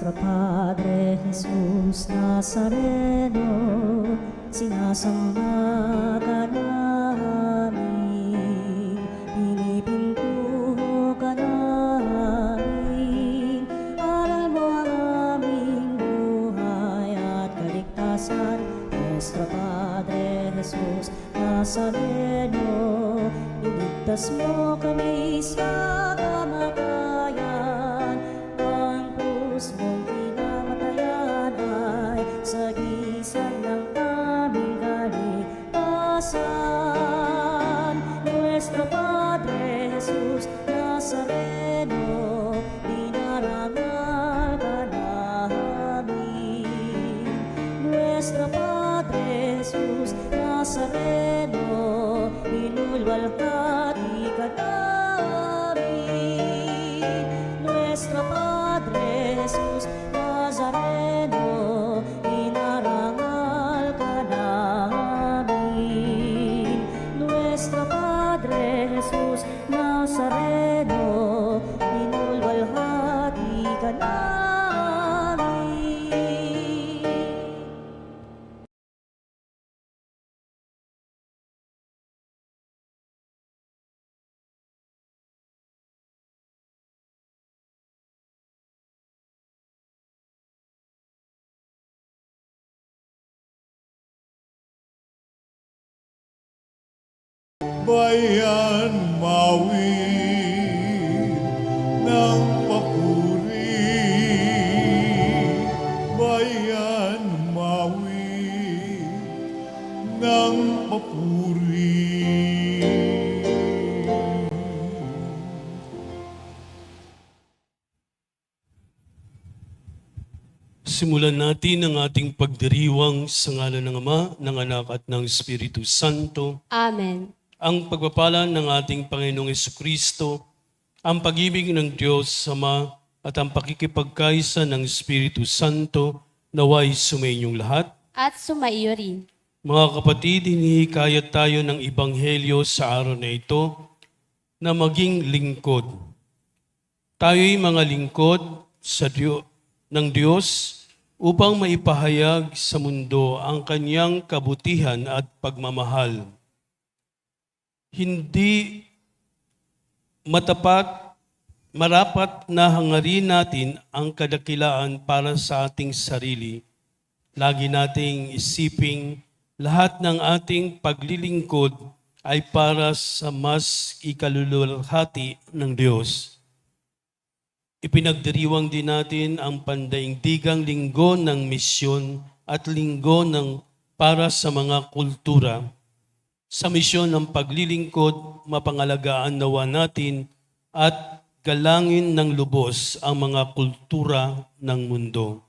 Nuestro Padre Jesús Nazareno, sinasamba ka namin, pinipintuho ka namin, aral mo ang aming buhay at kaligtasan. Nuestro Padre Jesús Nazareno, iligtas mo kami sa kamatayan. Ang krus mong pinamatayan ay sagisag ng aming kaligtasan. Nuestro Padre Jesús Nazareno, dinarangal ka namin. Nuestro Padre Jesús Nazareno, inulwalhati ka namin. Nuestro Padre Jesús Nazareno, inarangal ka namin. Nuestro Padre Jesús Nazareno, inulwalhati ka namin. Bayan mawin ng papuri, bayan mawin ng papuri. Simulan natin ang ating pagdiriwang sa ngalan ng Ama, ng Anak at ng Espiritu Santo. Amen. Ang pagpapala ng ating Panginoong Jesucristo, ang pag-ibig ng Diyos Ama at ang pakikipagkaisa ng Espiritu Santo naway sumainyong lahat. At sumaiyo rin. Mga kapatid, hinihikayat tayo ng Ebanghelyo sa araw na ito na maging lingkod. Tayo'y mga lingkod ng Diyos upang maipahayag sa mundo ang kanyang kabutihan at pagmamahal. Hindi marapat na hangarin natin ang kadakilaan para sa ating sarili. Lagi nating isiping lahat ng ating paglilingkod ay para sa mas ikaluluwalhati ng Diyos. Ipinagdiriwang din natin ang pandaigdigang linggo ng misyon at linggo para sa mga kultura. Sa misyon ng paglilingkod, mapangalagaan nawa natin at galangin ng lubos ang mga kultura ng mundo.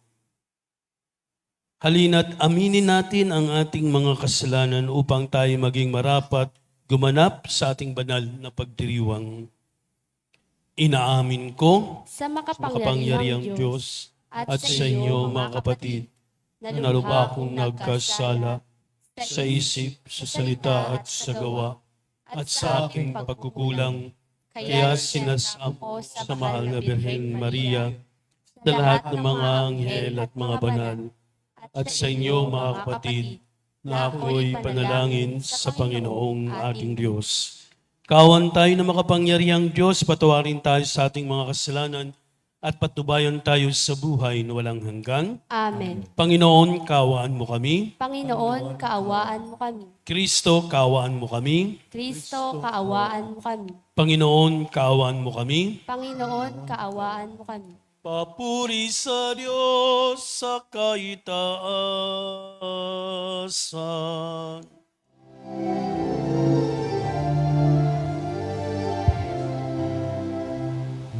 Halina't aminin natin ang ating mga kasalanan upang tayo maging marapat gumanap sa ating banal na pagdiriwang. Inaamin ko Sa makapangyarihang Diyos at sa inyo mga kapatid na lubha akong nagkasala sa isip, sa salita at sa gawa, at sa aking pagkukulang, kaya sinasam sa mahal na Birhen Maria, sa lahat ng mga anghel at mga banal, at sa inyo mga kapatid, na ako'y panalangin sa Panginoong ating Diyos. Kawan tayo na makapangyarihang Diyos, patawarin tayo sa ating mga kasalanan, at patubayan tayo sa buhay na walang hanggan. Amen. Panginoon, kaawaan mo kami. Panginoon, kaawaan mo kami. Kristo, kaawaan mo kami. Kristo, kaawaan mo kami. Panginoon, kaawaan mo kami. Panginoon, kaawaan mo kami. Papuri sa Diyos sa kaitaasan.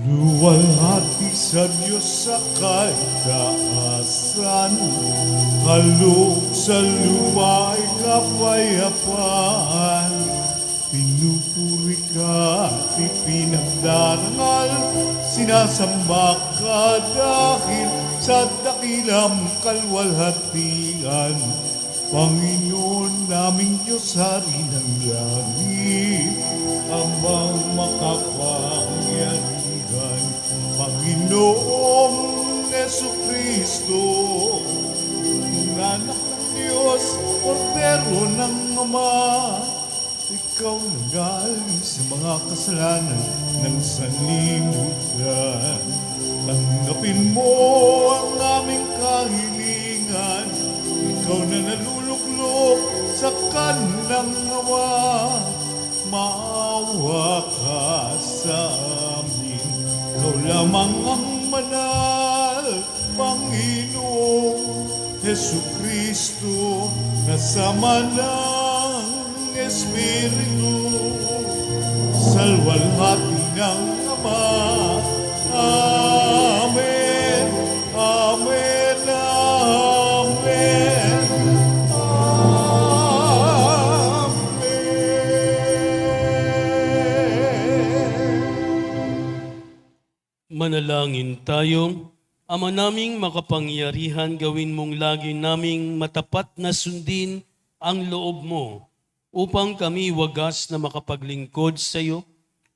Luwalhati sa Diyos sa kaitaasan, halog sa lupa ay kapayapaan. Pinupuri ka at ipinagdarangal, sinasamba ka dahil sa dakilang kalwalhatian. Panginoon naming Diyos, Hari ng langit, amang makapangyarihan. Panginoong Yesu Kristo, anak ng Diyos, kordero ng Ama, ikaw nagaling sa mga kasalanan ng sanlibutan. Tanggapin mo ang aming kahilingan, ikaw na naluluklok sa kanang Ama. Maawa ka sa amin, ikaw lamang ang manal, Panginoong Yesu Kristo, kasama ng Espiritu, salwalhati ng Ama. Amen, amen, amen, amen. Manalangin tayo. Ama naming makapangyarihan, gawin mong lagi naming matapat na sundin ang loob mo upang kami wagas na makapaglingkod sa iyo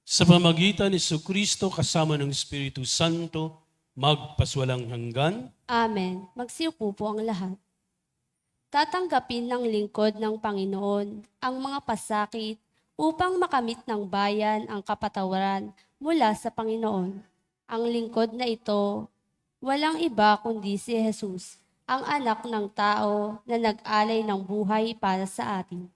sa pamagitan ni Jesucristo kasama ng Espiritu Santo, magpaswalang hanggan. Amen. Magsiupo po ang lahat. Tatanggapin ng lingkod ng Panginoon ang mga pasakit upang makamit ng bayan ang kapatawaran mula sa Panginoon. Ang lingkod na ito, walang iba kundi si Jesus, ang anak ng tao na nag-alay ng buhay para sa atin.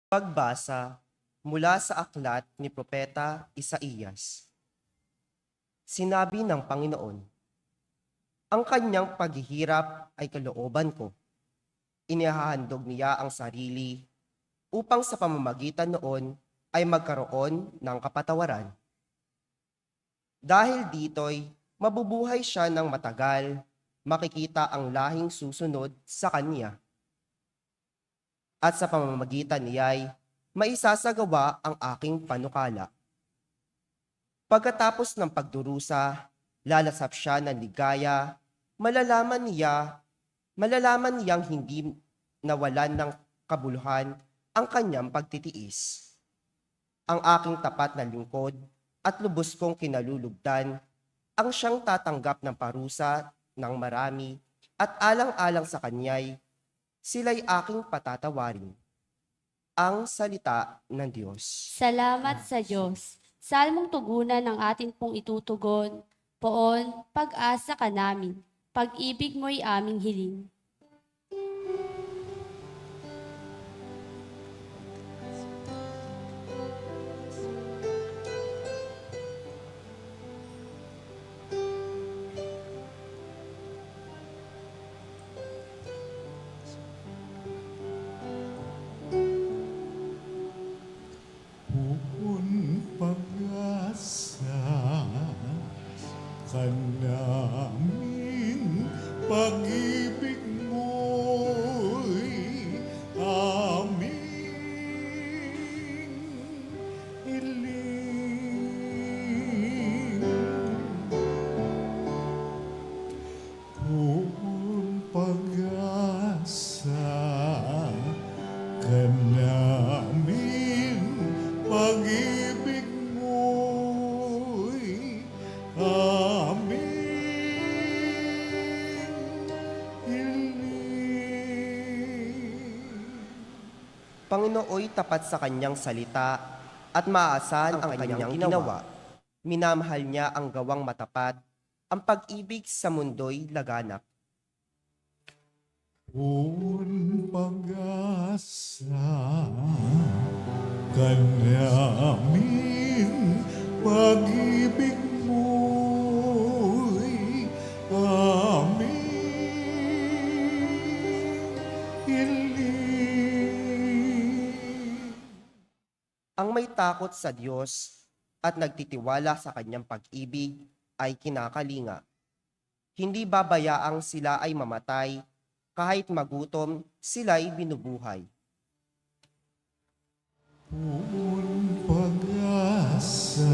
Pagbasa mula sa aklat ni Propeta Isaías. Sinabi ng Panginoon, ang kanyang paghihirap ay kalooban ko. Inihahandog niya ang sarili upang sa pamamagitan noon ay magkaroon ng kapatawaran. Dahil dito'y mabubuhay siya ng matagal, makikita ang lahing susunod sa kanya. At sa pamamagitan niya'y maisasagawa ang aking panukala. Pagkatapos ng pagdurusa, lalasap siya ng ligaya, malalaman niyang hindi nawalan ng kabuluhan ang kanyang pagtitiis. Ang aking tapat na lingkod at lubos kong kinalulugdan ang siyang tatanggap ng parusa ng marami at alang-alang sa kanya'y sila'y aking patatawarin. Ang salita ng Diyos. Salamat sa Diyos. Salmong tugunan ng atin pong itutugon. Poon, pag-asa ka namin. Pag-ibig mo'y aming hiling. Buong pag-asa ka namin, pag-ibig mo'y aming hiling. Buong pag-asa ka namin, pag-ibig mo'y aming hiling. Panginooy tapat sa kanyang salita at maaasahan ang kanyang ginawa. Minamahal niya ang gawang matapat, ang pag-ibig sa mundo'y laganap. Buong pag-asa ka namin, pag-ibig mo'y aming hiling. Ang may takot sa Diyos at nagtitiwala sa kanyang pag-ibig ay kinakalinga. Hindi babayaang sila ay mamatay, kahit magutom, sila'y binubuhay. Buong pag-asa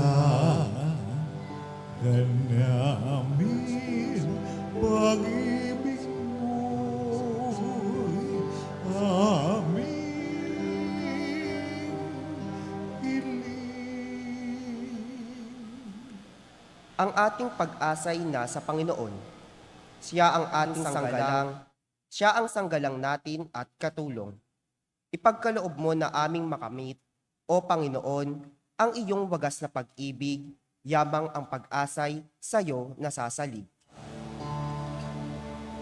ka namin, pag-ibig mo'y aming hiling. Ang ating pag-asa'y nasa Panginoon. Siya ang ating sanggalang, siya ang sanggalang natin at katulong. Ipagkaloob mo na aming makamit, O Panginoon, ang iyong wagas na pag-ibig, yamang ang pag-asay sa'yo nasasalig.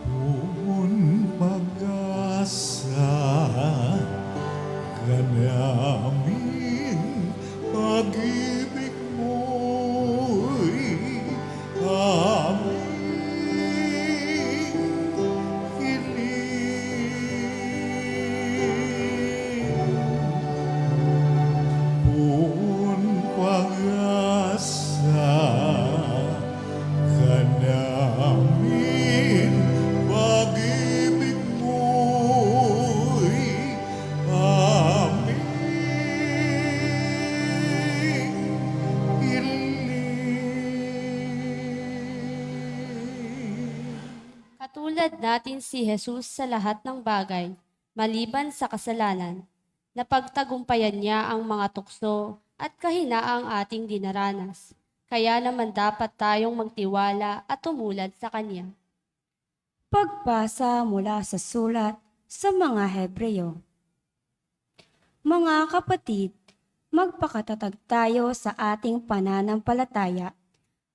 Buong pag-asa ka namin, pag-ibig mo'y aming hiling. Buong pag-asa ka namin, pag-ibig mo'y aming hiling. Katulad natin si Jesus sa lahat ng bagay, maliban sa kasalanan, napagtagumpayan niya ang mga tukso at kahinaang ating dinaranas. Kaya naman dapat tayong magtiwala at tumulad sa Kanya. Pagbasa mula sa sulat sa mga Hebreyo. Mga kapatid, magpakatatag tayo sa ating pananampalataya.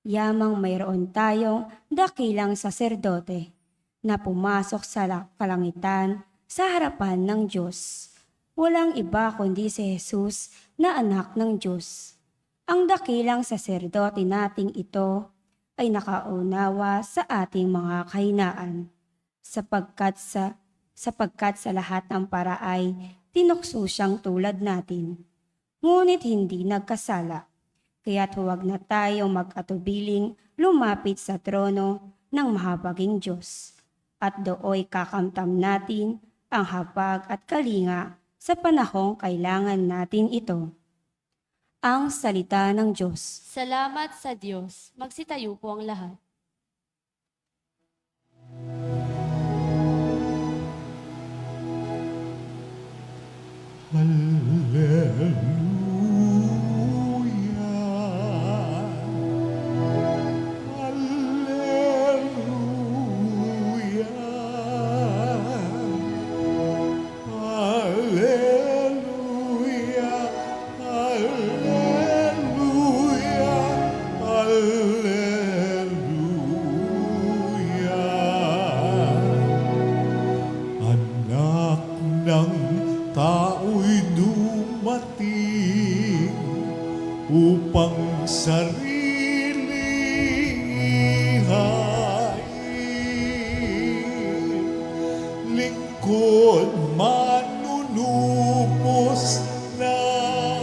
Yamang mayroon tayong dakilang saserdote na pumasok sa kalangitan sa harapan ng Diyos. Walang iba kundi si Jesus na anak ng Diyos. Ang dakilang saserdote nating ito ay nakaunawa sa ating mga kahinaan, sapagkat sa lahat ng paraay tinukso siyang tulad natin. Ngunit hindi nagkasala, kaya't huwag na tayong mag-atubiling lumapit sa trono ng mahabaging Diyos, at dooy kakamtam natin ang habag at kalinga sa panahong kailangan natin ito. Ang salita ng Diyos. Salamat sa Diyos. Magsitayo po ang lahat. Anak ng tao'y dumating upang sariling hain. Lingkod manunubos natin.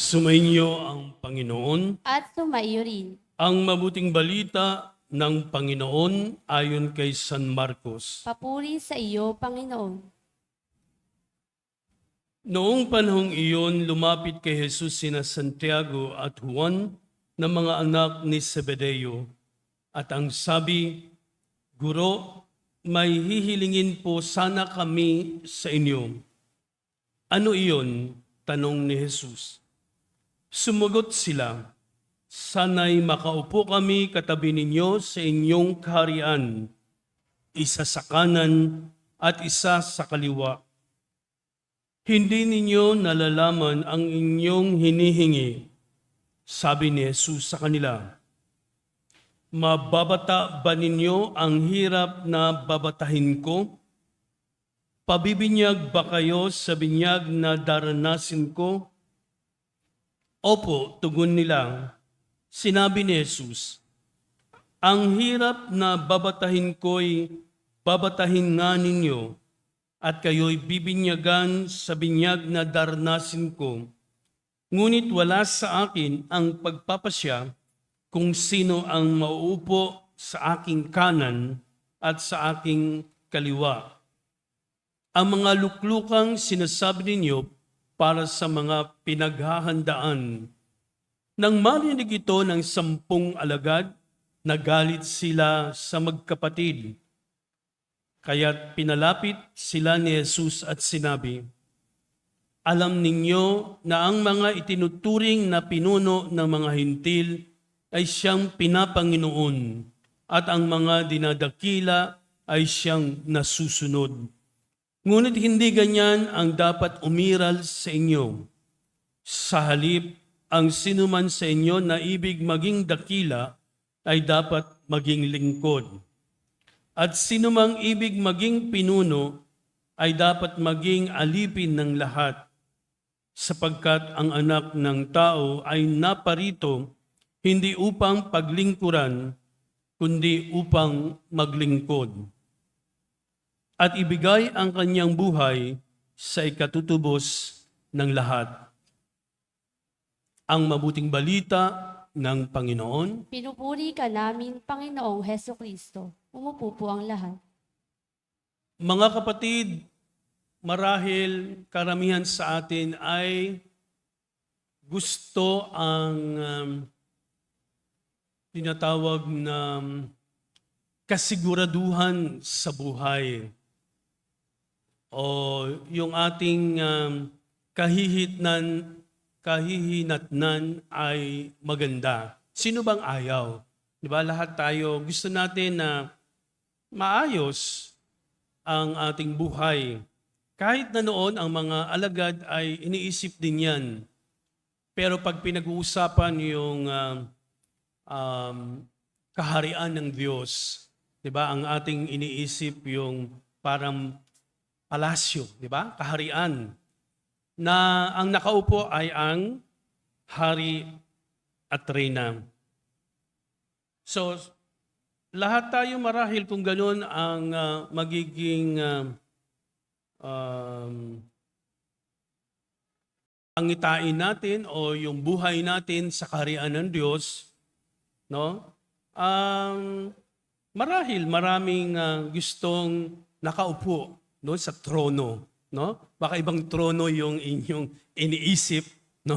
Sumainyo ang Panginoon. At sumaiyo rin. Ang mabuting balita ng Panginoon ayon kay San Marcos. Papuri sa iyo, Panginoon. Noong panahong iyon, lumapit kay Jesus sina Santiago at Juan na mga anak ni Zebedeo. At ang sabi, Guro, may hihilingin po sana kami sa inyo. Ano iyon? Tanong ni Jesus. Sumagot sila, sana'y makaupo kami katabi ninyo sa inyong kaharian, isa sa kanan at isa sa kaliwa. Hindi ninyo nalalaman ang inyong hinihingi, sabi ni Jesus sa kanila. Mababata ba ninyo ang hirap na babatahin ko? Pabibinyag ba kayo sa binyag na daranasin ko? Opo, tugon nila. Sinabi ni Jesus, ang hirap na babatahin ko'y babatahin nga ninyo at kayo'y bibinyagan sa binyag na darnasin ko. Ngunit wala sa akin ang pagpapasya kung sino ang mauupo sa aking kanan at sa aking kaliwa. Ang mga luklukang sinasabi ninyo para sa mga pinaghahandaan. Nang marinig ito ng 10 alagad, nagalit sila sa magkapatid. Kaya't pinalapit sila ni Jesus at sinabi, alam ninyo na ang mga itinuturing na pinuno ng mga hintil ay siyang pinapanginoon at ang mga dinadakila ay siyang nasusunod. Ngunit hindi ganyan ang dapat umiral sa inyo. Sa halip, ang sinuman sa inyo na ibig maging dakila ay dapat maging lingkod. At sinumang ibig maging pinuno ay dapat maging alipin ng lahat, sapagkat ang anak ng tao ay naparito hindi upang paglingkuran, kundi upang maglingkod. At ibigay ang kanyang buhay sa ikatutubos ng lahat. Ang mabuting balita ng Panginoon. Pinupuri ka namin, Panginoong Heso Kristo. Umupo po ang lahat. Mga kapatid, marahil karamihan sa atin ay gusto ang tinatawag na kasiguraduhan sa buhay. O yung ating kahihinatnan ay maganda. Sino bang ayaw? Di ba? Lahat tayo gusto natin na maayos ang ating buhay. Kahit na noon ang mga alagad ay iniisip din yan. Pero pag pinag-uusapan yung kaharian ng Diyos, di ba? Ang ating iniisip yung parang palasyo, di ba? Kaharian. Na ang nakaupo ay ang hari at reyna. So, lahat tayo marahil kung ganun ang magiging pangitain natin o yung buhay natin sa kaharian ng Diyos, no? Marahil maraming gustong nakaupo no sa trono, no? Baka ibang trono yung inyong iniisip, no?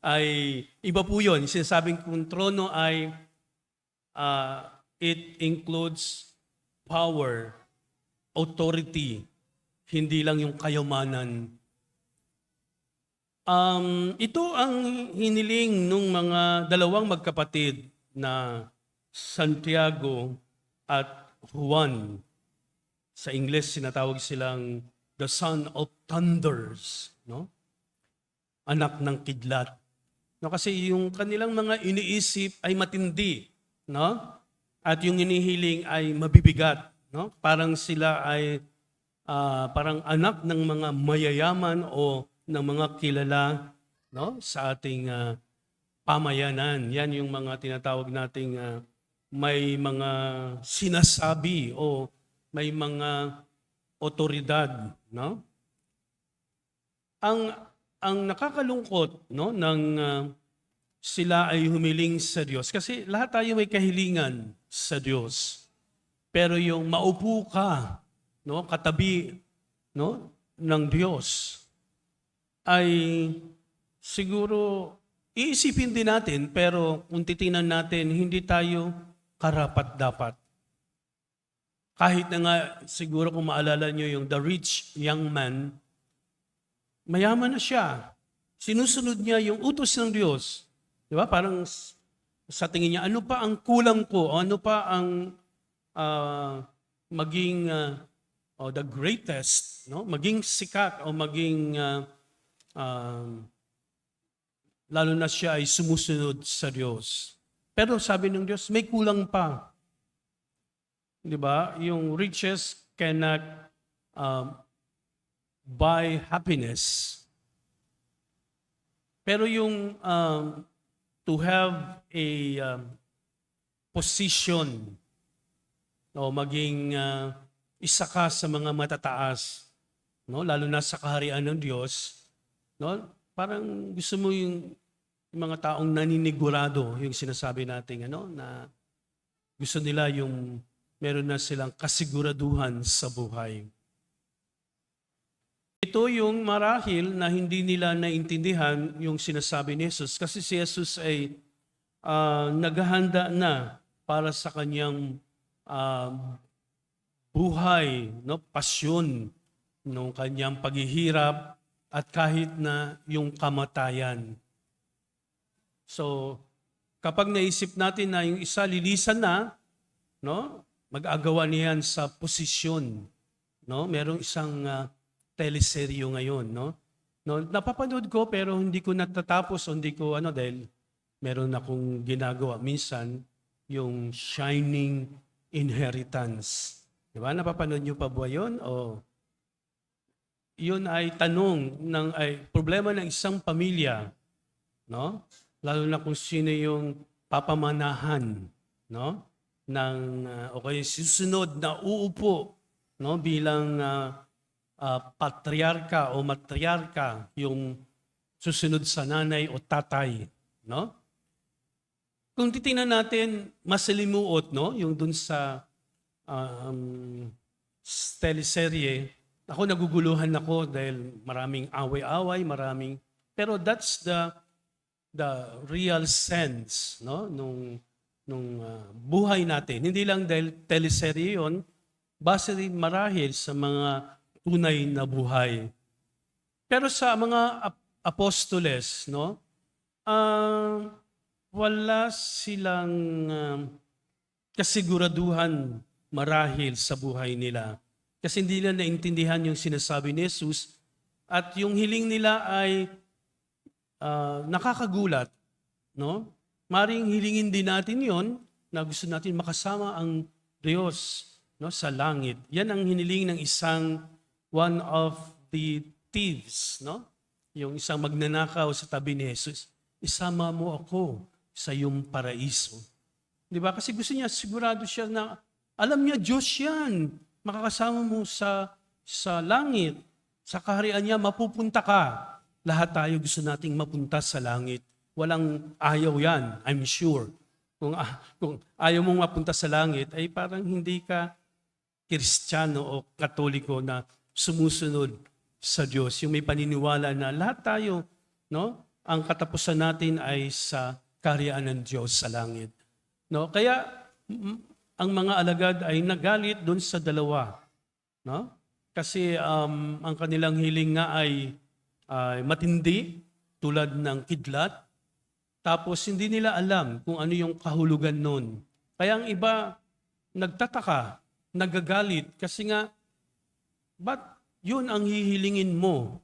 Ay iba po 'yon. Sinasabing kung trono ay it includes power, authority, hindi lang yung kayamanan. Ito ang hiniling nung mga dalawang magkapatid na Santiago at Juan. Sa Ingles, sinatawag silang the son of thunders, no? Anak ng kidlat. No, kasi yung kanilang mga iniisip ay matindi, no? At yung inihiling ay mabibigat, no? Parang sila ay parang anak ng mga mayayaman o ng mga kilala, no? Sa ating pamayanan. Yan yung mga tinatawag nating may mga sinasabi o may mga otoridad, no? Ang nakakalungkot, no, ng sila ay humiling sa Diyos kasi lahat tayo may kahilingan sa Diyos. Pero yung maupo ka, no, katabi, no, ng Diyos ay siguro iisipin din natin, pero kung titingnan natin, hindi tayo karapat-dapat. Kahit na nga, siguro kung maalala nyo yung the rich young man, mayaman na siya. Sinusunod niya yung utos ng Diyos. Di ba? Parang sa tingin niya, ano pa ang kulang ko? O ano pa ang maging the greatest? No? Maging sikat o maging lalo na siya ay sumusunod sa Diyos. Pero sabi ng Diyos, may kulang pa. Di ba? Yung riches cannot buy happiness. Pero yung to have a position o maging isa ka sa mga matataas, no? Lalo na sa kaharian ng Diyos, no? Parang gusto mo yung mga taong naninigurado, yung sinasabi natin, na gusto nila yung meron na silang kasiguraduhan sa buhay. Ito yung marahil na hindi nila naintindihan yung sinasabi ni Jesus kasi si Jesus ay naghahanda na para sa kanyang buhay, no, pasyon ng kanyang paghihirap at kahit na yung kamatayan. So, kapag naisip natin na yung isa lilisan na, no, mag-agawa niyan sa posisyon, no? Merong isang teleseryo ngayon, no? Napapanood ko pero hindi ko natatapos, hindi ko dahil meron akong ginagawa minsan yung Shining Inheritance. Di ba? Napapanood niyo pa ba yun? O yun ay problema ng isang pamilya, no? Lalo na kung sino yung papamanahan, no? O kaya susunod na uupo, no, bilang patriarka o matriarka, yung susunod sa nanay o tatay, no? Kung titingnan natin, masalimuot, no, yung dun sa teleserye, ako naguguluhan ako dahil maraming away-away, pero that's the real sense, no, nung buhay natin. Hindi lang dahil teleserye yun, base rin marahil sa mga tunay na buhay. Pero sa mga apostoles, no, wala silang kasiguraduhan marahil sa buhay nila. Kasi hindi nila naintindihan yung sinasabi ni Jesus at yung hiling nila ay nakakagulat, no? Maring hilingin din natin yon na gusto natin makasama ang Diyos, no, sa langit. Yan ang hiniling ng one of the thieves, no? Yung isang magnanakaw sa tabi ni Jesus. Isama mo ako sa iyong paraiso. Di ba? Kasi gusto niya, sigurado siya na alam niya Diyos yan. Makakasama mo sa langit. Sa kaharian niya, mapupunta ka. Lahat tayo gusto nating mapunta sa langit. Walang ayaw yan, I'm sure. Kung ayaw mong mapunta sa langit, ay parang hindi ka Kristiyano o Katoliko na sumusunod sa Diyos. Yung may paniniwala na lahat tayo, no, ang katapusan natin ay sa kaharian ng Diyos sa langit. No? Kaya ang mga alagad ay nagalit doon sa dalawa. No? Kasi ang kanilang hiling nga ay matindi, tulad ng kidlat. Tapos hindi nila alam kung ano yung kahulugan nun. Kaya ang iba nagtataka, nagagalit kasi nga, ba't yun ang hihilingin mo,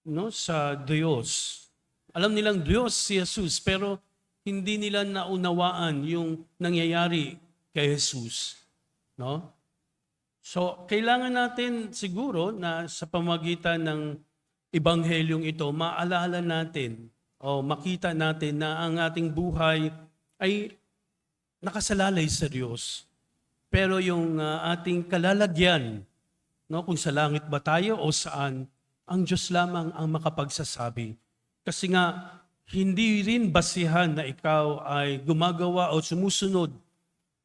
no, sa Diyos? Alam nilang Diyos si Jesus, pero hindi nila naunawaan yung nangyayari kay Jesus. No? So, kailangan natin siguro na sa pamagitan ng Ebanghelyong ito, maalala natin o makita natin na ang ating buhay ay nakasalalay sa Diyos. Pero yung ating kalalagyan, no, kung sa langit ba tayo o saan, ang Diyos lamang ang makapagsasabi. Kasi nga, hindi rin basihan na ikaw ay gumagawa o sumusunod,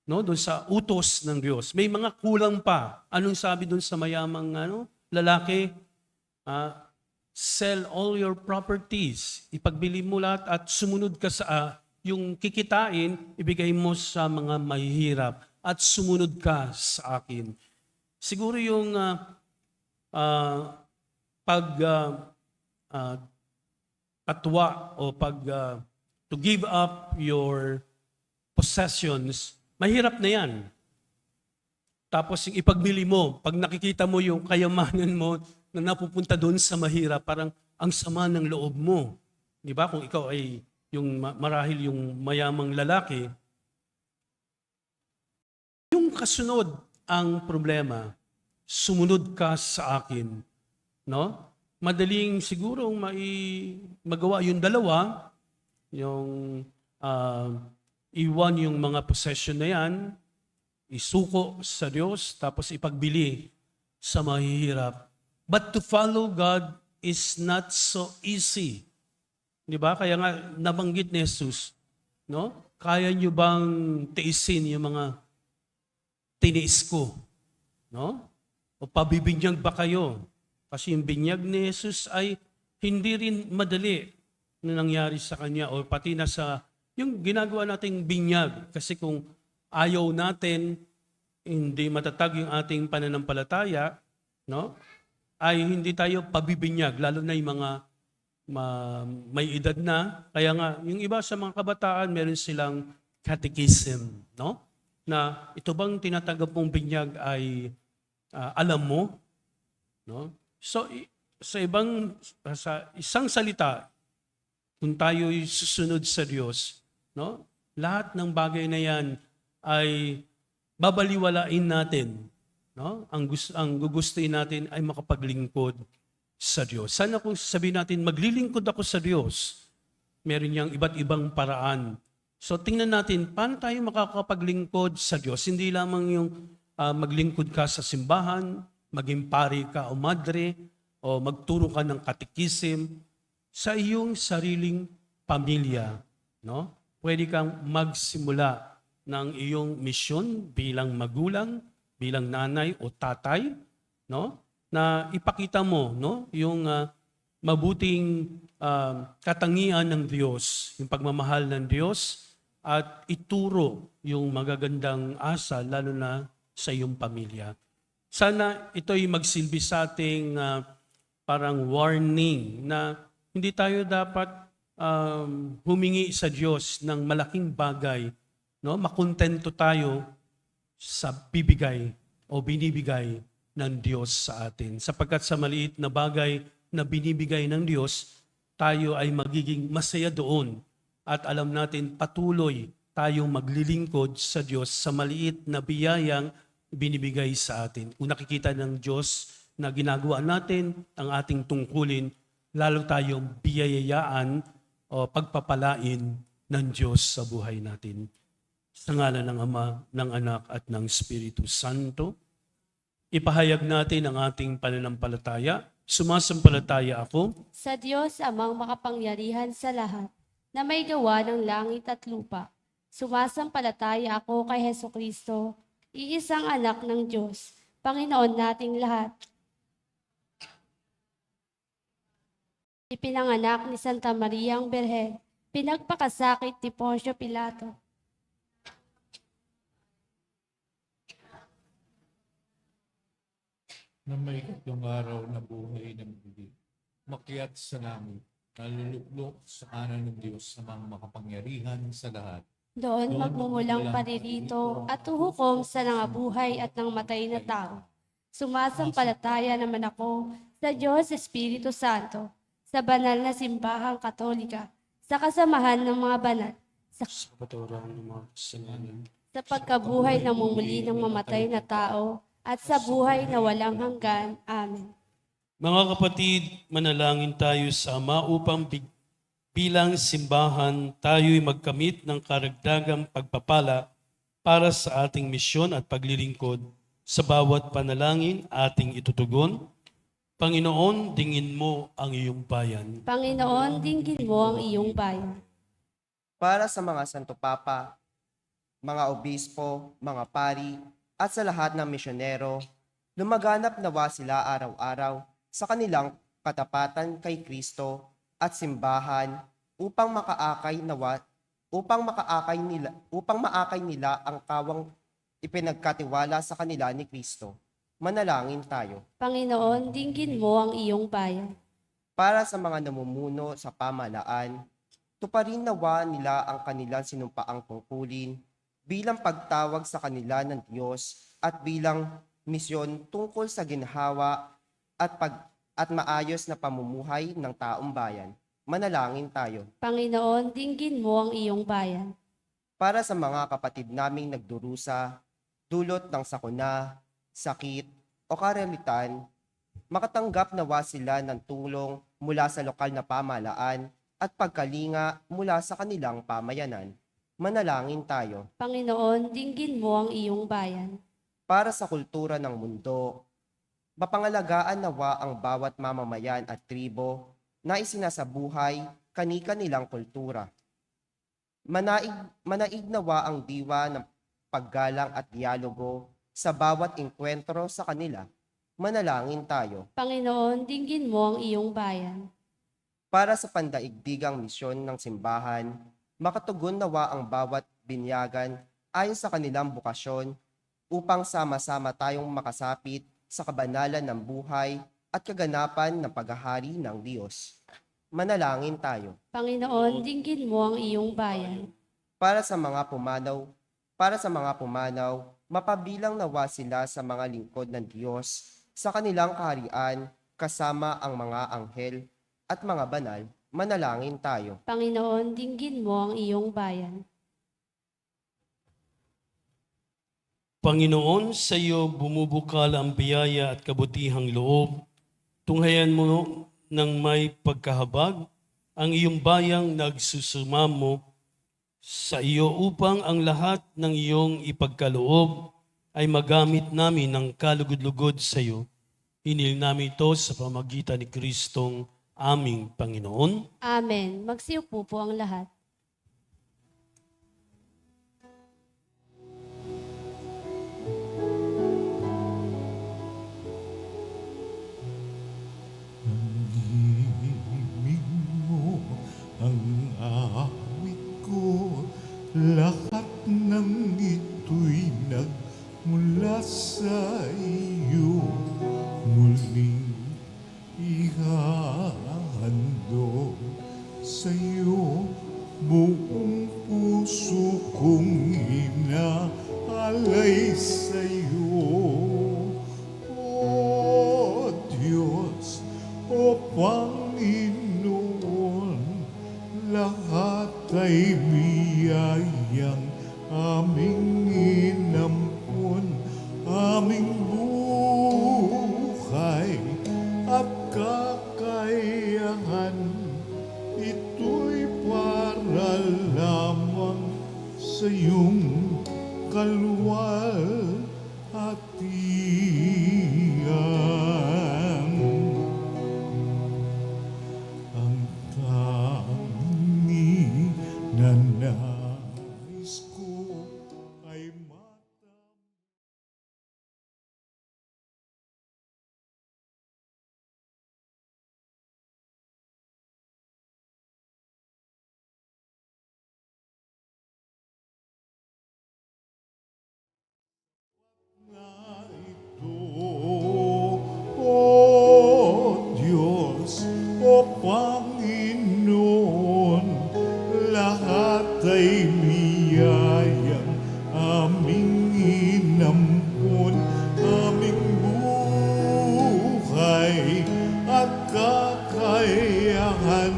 no, doon sa utos ng Diyos. May mga kulang pa. Anong sabi doon sa mayamang lalaki? Sell all your properties. Ipagbili mo lahat at sumunod ka sa yung kikitain, ibigay mo sa mga mahihirap at sumunod ka sa akin. Siguro yung patwa o to give up your possessions, mahirap na yan. Tapos yung ipagbili mo, pag nakikita mo yung kayamanan mo na napupunta doon sa mahirap, parang ang sama ng loob mo. Di ba? Kung ikaw ay yung marahil yung mayamang lalaki, yung kasunod ang problema, sumunod ka sa akin, no? madaling siguro magawa yung dalawa, yung iwan yung mga possession na yan, isuko sa Diyos, tapos ipagbili sa mahihirap. But to follow God is not so easy. Di ba? Kaya nga nabanggit ni Jesus, no? Kaya nyo bang tiisin yung mga tiniis ko? No? O pabibinyag ba kayo? Kasi yung binyag ni Jesus ay hindi rin madali na nangyari sa kanya o pati na sa yung ginagawa nating binyag. Kasi kung ayaw natin, hindi matatag yung ating pananampalataya, no? Ay hindi tayo pabibinyag, lalo na yung mga may edad na. Kaya nga, yung iba sa mga kabataan, meron silang catechism, no? Na ito bang tinatanggap mong binyag ay alam mo, no? So sa isang salita, kung tayo'y susunod sa Diyos, no? Lahat ng bagay na 'yan ay babaliwalain natin, no? Ang gugustuhin natin ay makapaglingkod sa Diyos. Sana kung sabihin natin maglilingkod ako sa Diyos, meron niyang iba't ibang paraan. So tingnan natin paano tayo makakapaglingkod sa Diyos. Hindi lamang yung maglingkod ka sa simbahan, maging pari ka o madre, o magturo ka ng katikisim sa iyong sariling pamilya. No? Pwede kang magsimula ng iyong misyon bilang magulang, bilang nanay o tatay, no? Na ipakita mo, no? Yung mabuting katangian ng Diyos, yung pagmamahal ng Diyos, at ituro yung magagandang asal, lalo na sa iyong pamilya. Sana ito'y magsilbi sa ating parang warning na hindi tayo dapat humingi sa Diyos ng malaking bagay, no? Makontento tayo sa bibigay o binibigay ng Diyos sa atin. Sapagkat sa maliit na bagay na binibigay ng Diyos, tayo ay magiging masaya doon at alam natin patuloy tayong maglilingkod sa Diyos sa maliit na biyayang binibigay sa atin. Kung nakikita ng Diyos na ginagawa natin ang ating tungkulin, lalo tayong biyayayaan o pagpapalain ng Diyos sa buhay natin. Sa ngalan ng Ama, ng Anak at ng Espiritu Santo, ipahayag natin ang ating pananampalataya. Sumasampalataya ako Sa Diyos amang makapangyarihan sa lahat, na may gawa ng langit at lupa. Sumasampalataya ako kay Hesukristo, iisang anak ng Diyos, Panginoon nating lahat. Ipinanganak ni Santa Mariang Berhen, pinagpakasakit ni Poncio Pilato. Na may tatlong araw na buhay ng muli, makyat sa langit, naluluklok sa kanan ng Diyos na mga makapangyarihan sa lahat. Doon magmumulang paririto at uhukom sa nangabuhay at nang matay na tao. Sumasampalataya naman ako sa Diyos Espiritu Santo, sa banal na simbahang katolika, sa kasamahan ng mga banal, sa patulang ng mga kasalanan. sa pagkabuhay ng mumuli ng mamatay na tao, at sa buhay na walang hanggan. Amen. Mga kapatid, manalangin tayo sa Ama upang bilang simbahan tayo'y magkamit ng karagdagang pagpapala para sa ating misyon at paglilingkod sa bawat panalangin ating itutugon. Panginoon, dingin mo ang iyong bayan. Panginoon, dinggin mo ang iyong bayan. Para sa mga Santo Papa, mga obispo, mga pari, at sa lahat ng misyonero, lumaganap nawa sila araw-araw sa kanilang katapatan kay Kristo at simbahan upang maakay nila ang kawang ipinagkatiwala sa kanila ni Kristo. Manalangin tayo. Panginoon, dinggin mo ang iyong bayan. Para sa mga namumuno sa pamahalaan, tuparin nawa nila ang kanilang sinumpaang tungkulin bilang pagtawag sa kanila ng Diyos at bilang misyon tungkol sa ginhawa at maayos na pamumuhay ng taong bayan. Manalangin tayo. Panginoon, dinggin mo ang iyong bayan. Para sa mga kapatid naming nagdurusa, dulot ng sakuna, sakit o karalitan, Makatanggap nawa sila ng tulong mula sa lokal na pamahalaan at pagkalinga mula sa kanilang pamayanan. Manalangin tayo. Panginoon, dinggin mo ang iyong bayan. Para sa kultura ng mundo, mapangalagaan nawa ang bawat mamamayan at tribo na isinasabuhay kani-kanilang kultura. Manaig nawa ang diwa ng paggalang at dialogo sa bawat enkwentro sa kanila. Manalangin tayo. Panginoon, dinggin mo ang iyong bayan. Para sa pandaigdigang misyon ng simbahan, makatugon nawa ang bawat binyagan ayon sa kanilang bukasyon upang sama-sama tayong makasapit sa kabanalan ng buhay at kaganapan ng paghahari ng Diyos. Manalangin tayo. Panginoon, dinggin mo ang iyong bayan. Para sa mga pumanaw, mapabilang nawa sila sa mga lingkod ng Diyos sa kanilang kaharian kasama ang mga anghel at mga banal. Manalangin tayo. Panginoon, dinggin mo ang iyong bayan. Panginoon, sa iyo bumubukal ang biyaya at kabutihang loob. Tunghayan mo ng may pagkahabag ang iyong bayang nagsusumamo sa iyo upang ang lahat ng iyong ipagkaloob ay magamit namin ng kalugod-lugod sa iyo. Hinil namin ito sa pamagitan ni Kristong aming Panginoon. Amen. Magsiupo po ang lahat. Himig mo ang awit ko, lahat ng ito'y nagmula sa iyo. Muling ihahandog sa iyo, buong puso kong inaalay sa iyo. O Diyos, o Panginoon, lahat ay biyayang aming inampon, aming buhay at kakayahan. Ito'y para lamang sa iyong kaluwalhatian. Ang tanging na nais ko ay na ito. O Diyos, o Panginoon, lahat ay biyayang aming inampon, aming buhay at kakayahan.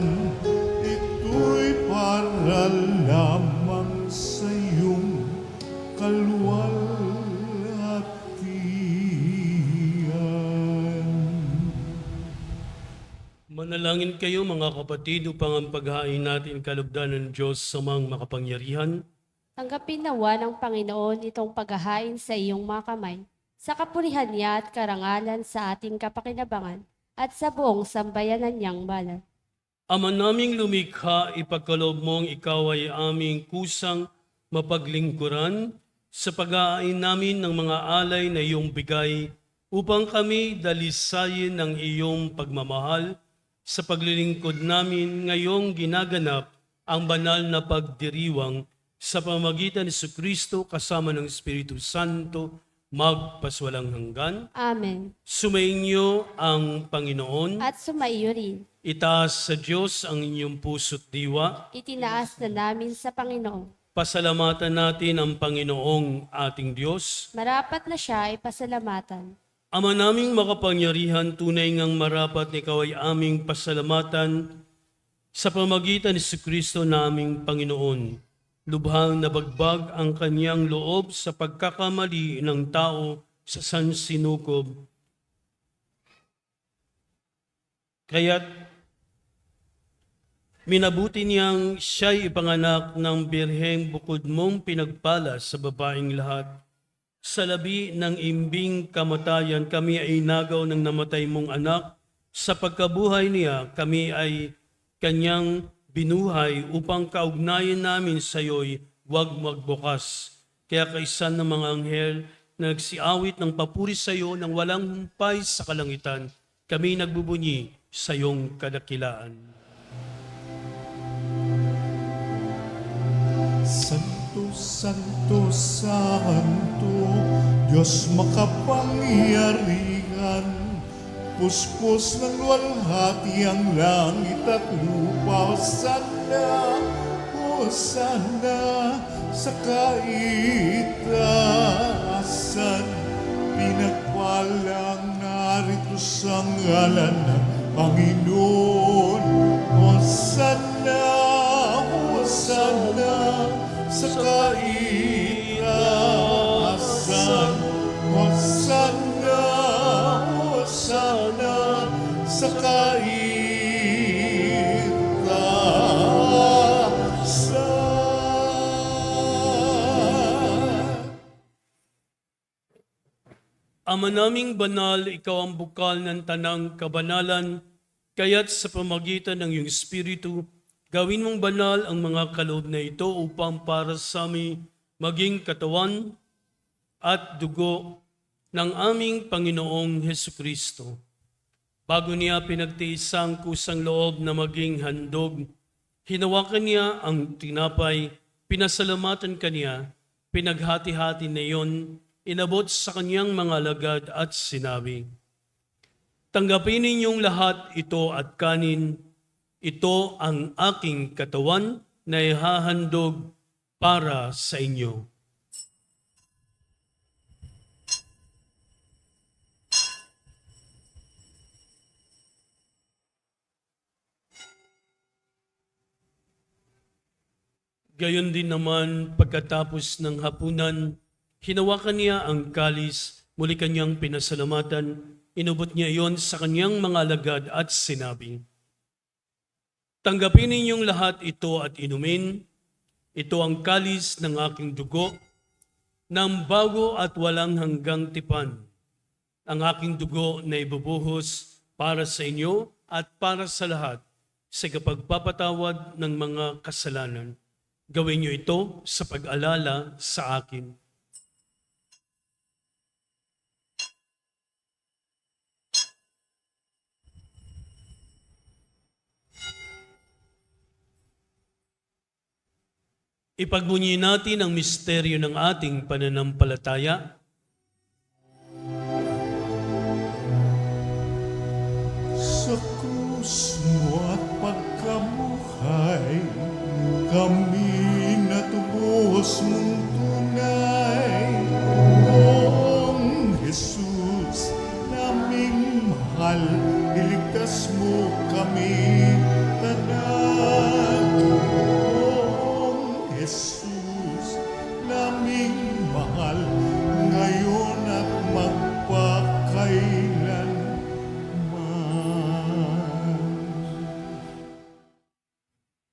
Ito'y para lamang sa iyong kaluwalhatian. Manalangin kayo mga kapatid upang ang paghain natin kalugdan ng Diyos sa mga makapangyarihan. Tanggapin nawa ng Panginoon itong paghahain sa iyong mga kamay, sa kapurihan niya at karangalan sa ating kapakinabangan at sa buong sambayanan niyang banal. Ama naming lumikha, ipagkaloob mong ikaw ay aming kusang mapaglingkuran sa pag-aain namin ng mga alay na iyong bigay upang kami dalisayin ng iyong pagmamahal sa paglilingkod namin ngayong ginaganap ang banal na pagdiriwang sa pamamagitan ni Kristo kasama ng Espiritu Santo magpaswalang hanggan. Amen. Sumainyo ang Panginoon. At sumaiyo rin. Itaas sa Diyos ang inyong puso't diwa. Itinaas na namin sa Panginoon. Pasalamatan natin ang Panginoong ating Diyos. Marapat na siya ay pasalamatan. Ama naming makapangyarihan, tunay ngang marapat na ikaw ay aming pasalamatan sa pamagitan ni Kristo naming Panginoon. Lubhang nabagbag ang kanyang loob sa pagkakamali ng tao sa sansinukob. Kaya't minabuti niyang siya'y ipanganak ng birheng bukod mong pinagpala sa babaeng lahat. Sa labi ng imbing kamatayan, kami ay nagaw ng namatay mong anak. Sa pagkabuhay niya, kami ay kanyang binuhay upang kaugnayan namin sa iyo'y huwag magbukas. Kaya kaisan ng mga anghel na nagsiawit ng papuri sa iyo nang walang humpay sa kalangitan, kami nagbubunyi sa iyong kadakilaan. Santo, Santo, Santo, Diyos makapangyarihan, puspos ng luwalhati ang langit at lupa. Hosana, Hosana, sa kaitaasan, pinagpalang narito sa ngalan ng Panginoon. Hosana, Hosana, sa kaitaasan. Hosana, Hosana, sa kaitaasan. Ama naming banal, ikaw ang bukal ng tanang kabanalan, kaya't sa pamagitan ng iyong Espiritu, gawin mong banal ang mga kaloob na ito upang para sa amin maging katawan at dugo ng aming Panginoong Hesukristo. Bago niya pinagtiis ang kusang loob na maging handog, hinawakan niya ang tinapay, pinasalamatan kaniya, pinaghati-hati na iyon, inabot sa kanyang mga alagad at sinabi, "Tanggapin ninyong lahat ito at kanin, ito ang aking katawan na ihahandog para sa inyo." Gayon din naman pagkatapos ng hapunan, hinawakan niya ang kalis, muli kanyang pinasalamatan, inubot niya iyon sa kanyang mga alagad at sinabi, "Tanggapin ninyong lahat ito at inumin, ito ang kalis ng aking dugo, ng bago at walang hanggang tipan, ang aking dugo na ibubuhos para sa inyo at para sa lahat sa kapagpapatawad ng mga kasalanan. Gawin niyo ito sa pag-alala sa akin." Ipagbunyi natin ang misteryo ng ating pananampalataya. Sa krus mo at pagkabuhay, kami natubos mong tunay. Noong Jesus, naming mahal, niligtas mo kami tanan. Noong Jesus, naming mahal, ngayon at magpakailanman.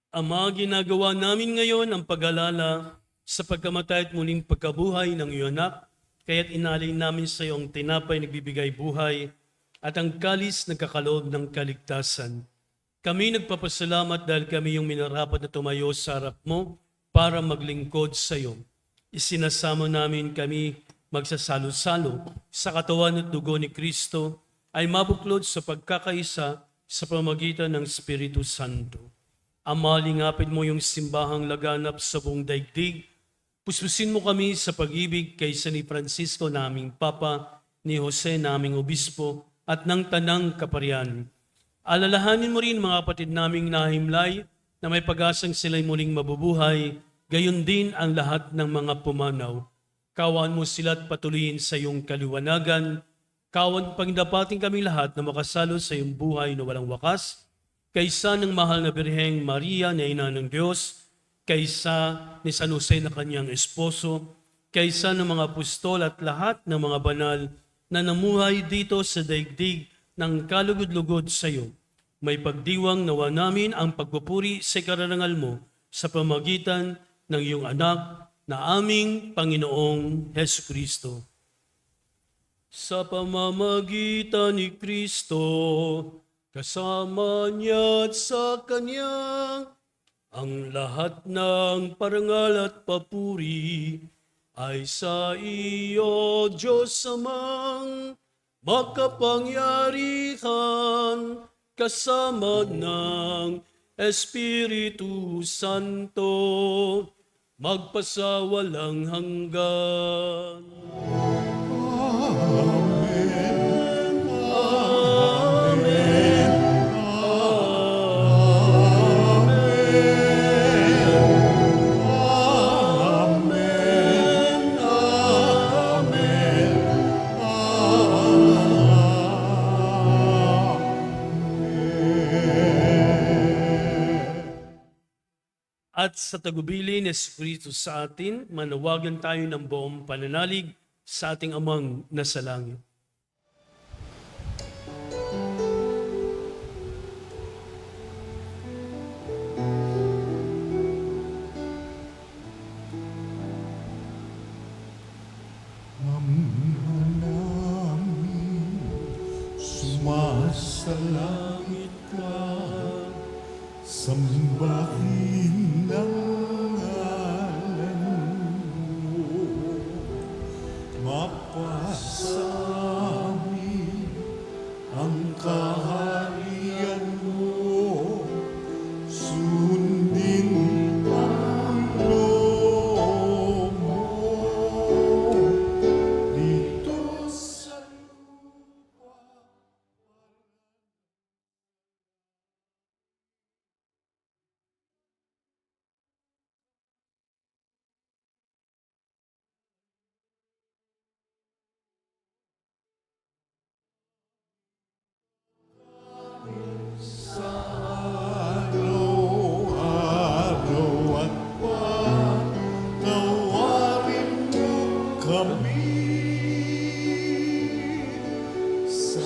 Ama, ginagawa namin ngayon ang pag-alala sa pagkamatay at muling pagkabuhay ng iyong anak, kaya't inalay namin sa iyo ang tinapay nagbibigay buhay at ang kalis nagkakaloob ng kaligtasan. Kami nagpapasalamat dahil kami yung minarapat na tumayo sa harap mo para maglingkod sa iyo. Isinasamo namin kami magsasalo-salo sa katawan at dugo ni Kristo ay mabuklod sa pagkakaisa sa pamagitan ng Espiritu Santo. Ama, lingapin mo yung simbahang laganap sa buong daigdig. Puspusin mo kami sa pag-ibig kay San Francisco naming Papa, ni Jose naming Obispo, at ng Tanang Kaparian. Alalahanin mo rin mga kapatid naming nahimlay na may pag-asang sila'y muling mabubuhay, gayon din ang lahat ng mga pumanaw. Kawan mo sila at patuloyin sa iyong kaliwanagan. Kawan pagdapating kami lahat na makasalo sa iyong buhay na walang wakas, kaysa ng mahal na Birheng Maria na ina ng Diyos, kaysa ni San Jose na kanyang esposo, kaysa ng mga apostol at lahat ng mga banal na namuhay dito sa daigdig ng kalugod-lugod sa iyo. may pagdiwang nawa namin ang pagpupuri sa karangal mo sa pamagitan ng iyong anak na aming Panginoong Hesus Kristo. Sa pamamagitan ni Kristo, kasama niya at sa Kanya, ang lahat ng parangal at papuri ay sa iyo, Diyos Amang makapangyarihan, kasama ng Espiritu Santo, magpasawalang hanggan. At sa tagubili ni Espiritu sa atin, manawagan tayo ng buong pananalig sa ating Amang nasa langit. Sumasalangit ka, sambahin ang ngalan mo, mapasami ang kaharian mo, sundin ang loob mo, dito sa araw-araw at patawarin mo kami sa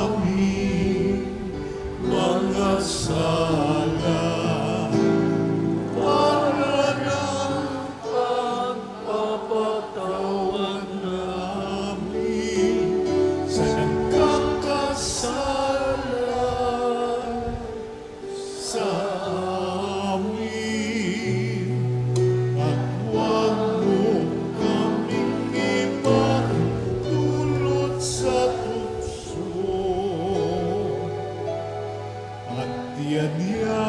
aming mga sala para ng pagpapatawad namin sa nagkakasala sa amin, at huwag mo kaming ipagdulot sa tukso, at tiyadya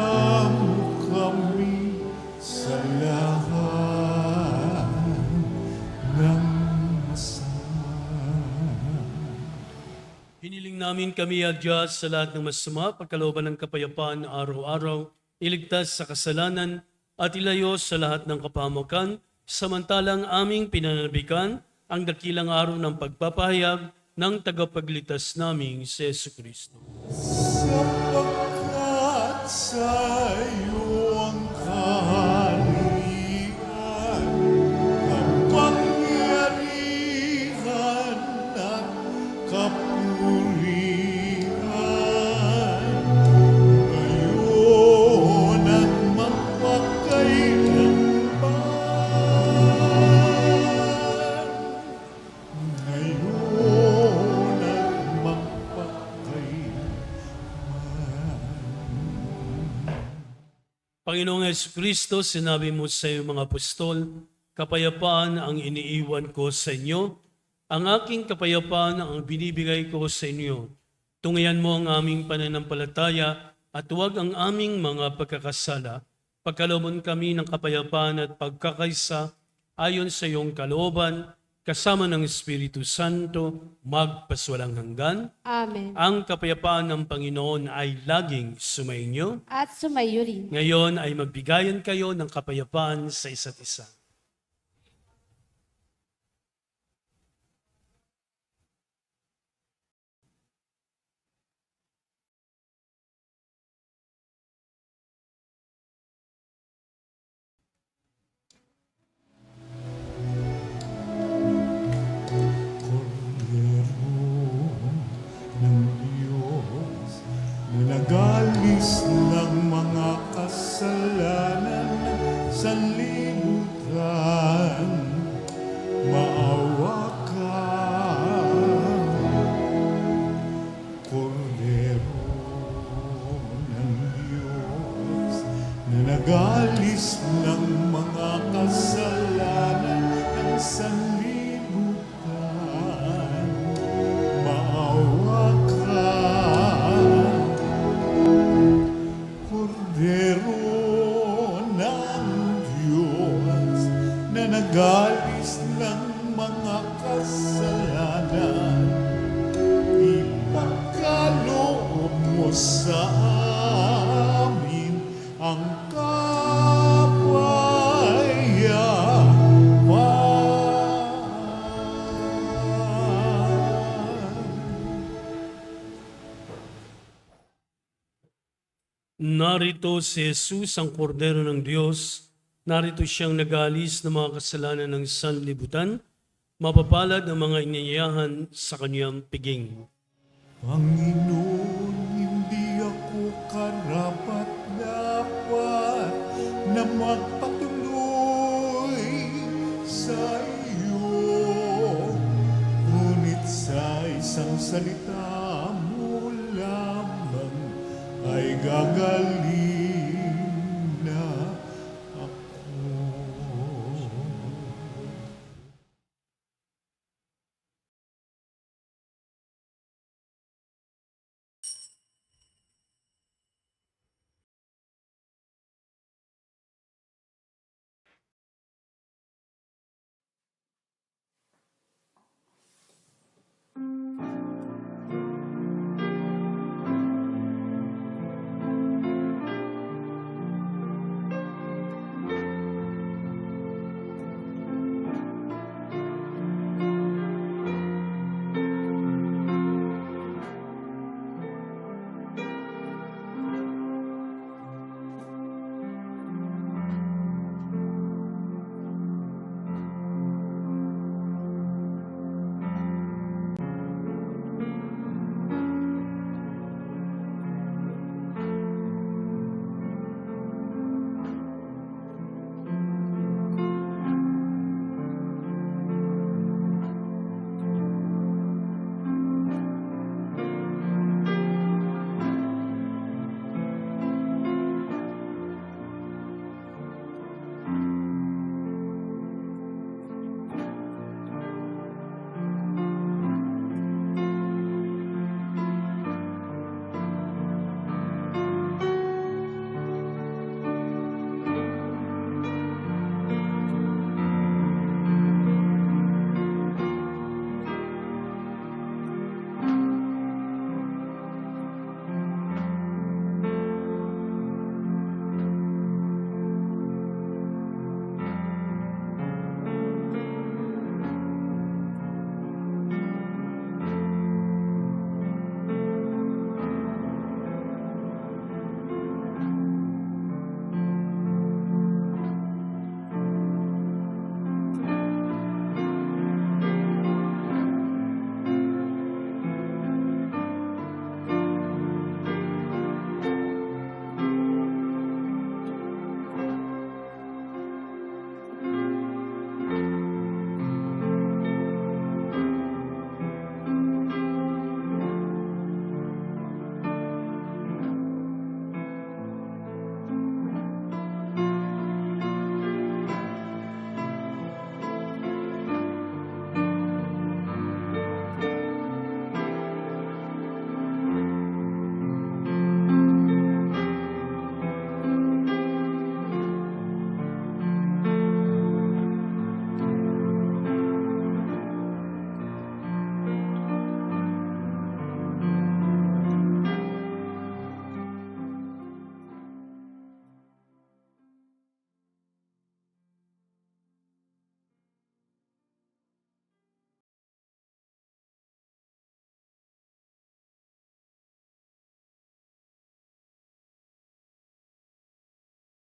mo kami sa lahat ng masama. Hiniling namin kami, Diyos, sa lahat ng masama, pagkalooban ng kapayapaan araw-araw, iligtas sa kasalanan at ilayo sa lahat ng kapahamakan, samantalang aming pinananabikan ang dakilang araw ng pagpapahayag ng tagapagligtas naming si Jesucristo. Sapagkat sa iyo ang kaharian, kapangyarihan at kapurihan, ngayon at magpakailanman. Ngayon at magpakailanman. Panginoong Jesucristo, sinabi mo sa iyong mga apostol, kapayapaan ang iniiwan ko sa inyo, ang aking kapayapaan ang binibigay ko sa inyo. Tungayan mo ang aming pananampalataya at huwag ang aming mga pagkakasala. Pagkalooban kami ng kapayapaan at pagkakaisa ayon sa iyong kalooban, kasama ng Espiritu Santo, magpaswalang hanggan. Amen. Ang kapayapaan ng Panginoon ay laging sumainyo. At sumayo rin. Ngayon ay magbigayan kayo ng kapayapaan sa isa't isa. Kordero ng Diyos na kasalanan, ipagkaloob mo sa amin ang Narito si Jesus, ang kordero ng Diyos. Narito siyang nag-aalis ng mga kasalanan ng sanlibutan. Mapapalad ang mga inyayahan sa kanyang piging. Panginoon, hindi ako karapat-dapat na magpatuloy sa iyo. Ngunit sa isang salita mo lamang ay gagaling na ako.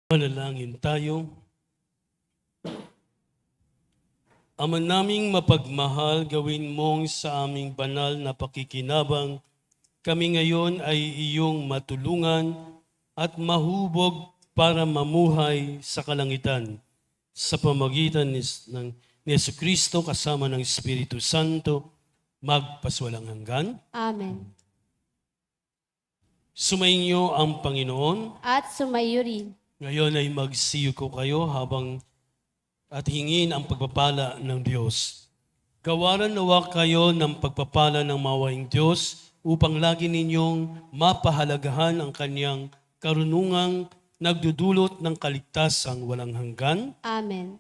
Manalangin tayo. Ama naming mapagmahal, gawin mong sa aming banal na pakikinabang, kami ngayon ay iyong matulungan at mahubog para mamuhay sa kalangitan sa pamagitan ng Jesucristo kasama ng Espiritu Santo, magpaswalang hanggan. Amen. Sumainyo ang Panginoon. At sumayo rin. Ngayon ay magsiyuko kayo habang at hingin ang pagpapala ng Diyos. Gawaran nawa kayo ng pagpapala ng mawaing Diyos upang lagi ninyong mapahalagahan ang kanyang karunungang nagdudulot ng kaligtasang walang hanggan. Amen.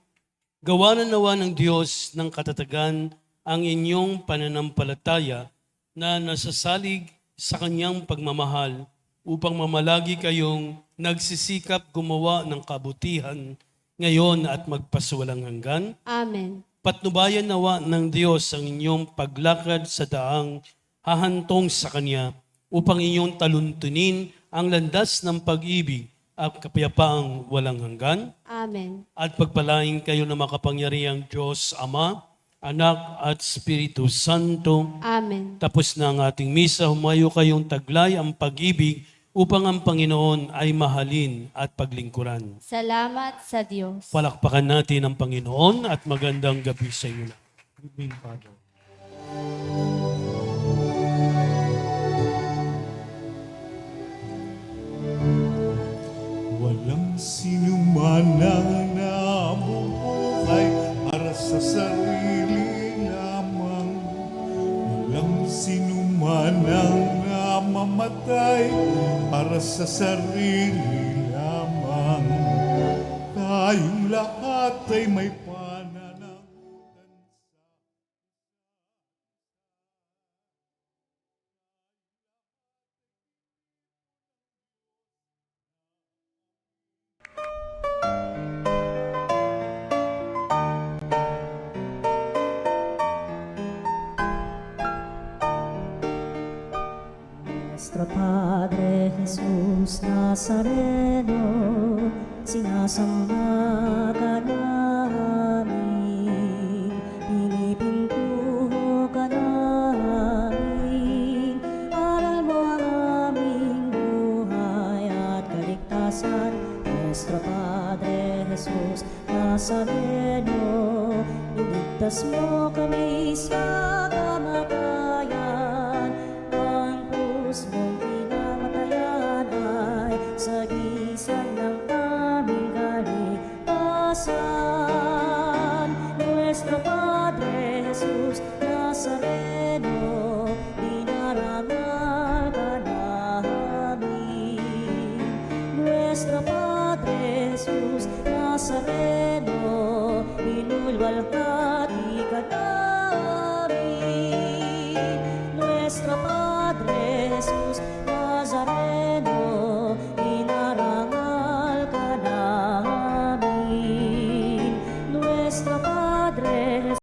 Gawaran nawa ng Diyos ng katatagan ang inyong pananampalataya na nasasalig sa kanyang pagmamahal upang mamalagi kayong nagsisikap gumawa ng kabutihan ngayon at magpaswalang hanggan. Amen. Patnubayan nawa ng Diyos ang inyong paglakad sa daang hahantong sa Kanya upang inyong taluntunin ang landas ng pag-ibig at kapayapaang walang hanggan. Amen. At pagpalain kayo ng makapangyarihang Diyos, Ama, Anak at Espiritu Santo. Amen. Tapos na ang ating misa, humayo kayong taglay ang pag-ibig upang ang Panginoon ay mahalin at paglingkuran. Salamat sa Diyos. Palakpakan natin ang Panginoon at magandang gabi sa inyo. Good evening, Father. Walang sinuman ang nabubuhay para sa sarili lamang. Walang sinuman ang namamatay para sa sarili lamang. Tayong lahat ay may pananagutan sa Nuestro Padre Jesús Nazareno, sinasamba ka namin, pinipintuho ka namin, aral mo ang aming buhay at kaligtasan. Nuestro Padre Jesús Nazareno, iligtas mo kami sa kamatayan, ang krus mong pinamatayan ay sagisag ng aming kaligtasan. Nuestro Padre Jesús Nazareno, dinarangal ka namin. Nuestro Padre Jesús Nazareno, inulwalhati ka namin.